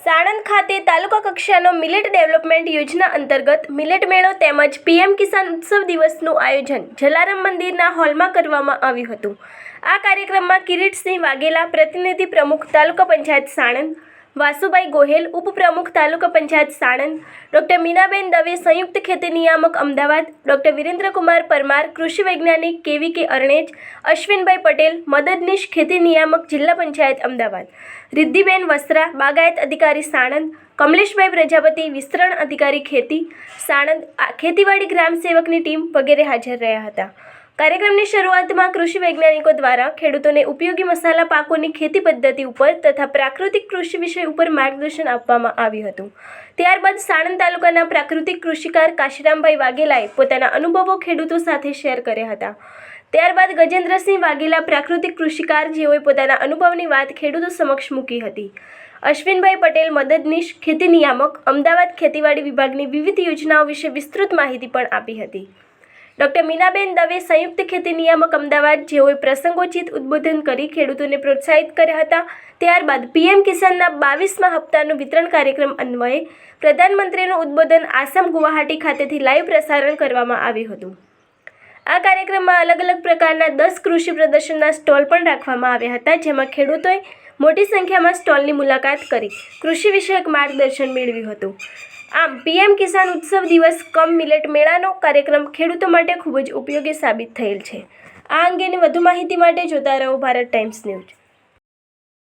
સાણંદ ખાતે તાલુકા કક્ષાનો millet development યોજના અંતર્ગત મિલેટ મેળો તેમજ પીએમ કિસાન ઉત્સવ દિવસનું આયોજન જલારામ મંદિરના હોલમાં કરવામાં આવ્યું હતું। આ કાર્યક્રમમાં કિરીટસિંહ વાઘેલા, પ્રતિનિધિ પ્રમુખ તાલુકા પંચાયત સાણંદ, વાસુભાઈ ગોહેલ, ઉપપ્રમુખ તાલુકા પંચાયત સાણંદ, ડોક્ટર મીનાબેન દવે, સંયુક્ત ખેતી નિયામક અમદાવાદ, ડોક્ટર વિરેન્દ્રકુમાર પરમાર, કૃષિ વૈજ્ઞાનિક કેવીકે અરણેજ, અશ્વિનભાઈ પટેલ, મદદનીશ ખેતી નિયામક જિલ્લા પંચાયત અમદાવાદ, રિદ્ધિબેન વસ્ત્રા, બાગાયત અધિકારી સાણંદ, કમલેશભાઈ પ્રજાપતિ, વિસ્તરણ અધિકારી ખેતી સાણંદ, ખેતીવાડી ગ્રામ સેવકની ટીમ વગેરે હાજર રહ્યા હતા। કાર્યક્રમની શરૂઆતમાં કૃષિ વૈજ્ઞાનિકો દ્વારા ખેડૂતોને ઉપયોગી મસાલા પાકોની ખેતી પદ્ધતિ ઉપર તથા પ્રાકૃતિક કૃષિ વિષય ઉપર માર્ગદર્શન આપવામાં આવ્યું હતું। ત્યારબાદ સાણંદ તાલુકાના પ્રાકૃતિક કૃષિકાર કાશીરામભાઈ વાઘેલાએ પોતાના અનુભવો ખેડૂતો સાથે શેર કર્યા હતા। ત્યારબાદ ગજેન્દ્રસિંહ વાઘેલા, પ્રાકૃતિક કૃષિકાર, જેઓએ પોતાના અનુભવની વાત ખેડૂતો સમક્ષ મૂકી હતી। અશ્વિનભાઈ પટેલ, મદદનીશ ખેતી નિયામક અમદાવાદ, ખેતીવાડી વિભાગની વિવિધ યોજનાઓ વિશે વિસ્તૃત માહિતી પણ આપી હતી। ડોક્ટર મીનાબેન દવે, સંયુક્ત ખેતી નિયામક અમદાવાદ, જેઓએ પ્રસંગોચિત ઉદ્બોધન કરી ખેડૂતોને પ્રોત્સાહિત કર્યા હતા। ત્યારબાદ પીએમ કિસાનના 22મા હપ્તાનું વિતરણ કાર્યક્રમ અન્વયે પ્રધાનમંત્રીનું ઉદ્બોધન આસામ, ગુવાહાટી ખાતેથી લાઈવ પ્રસારણ કરવામાં આવ્યું હતું। આ કાર્યક્રમમાં અલગ અલગ પ્રકારના 10 કૃષિ પ્રદર્શનના સ્ટોલ પણ રાખવામાં આવ્યા હતા, જેમાં ખેડૂતોએ મોટી સંખ્યામાં સ્ટોલની મુલાકાત કરી કૃષિ વિષયક માર્ગદર્શન મેળવ્યું હતું। આમ પીએમ કિસાન ઉત્સવ દિવસ કમ મિલેટ મેળાનો કાર્યક્રમ ખેડૂતો માટે ખૂબ જ ઉપયોગી સાબિત થયેલ છે। આ અંગેની વધુ માહિતી માટે જોતા રહો ભારત ટાઈમ્સ ન્યૂઝ।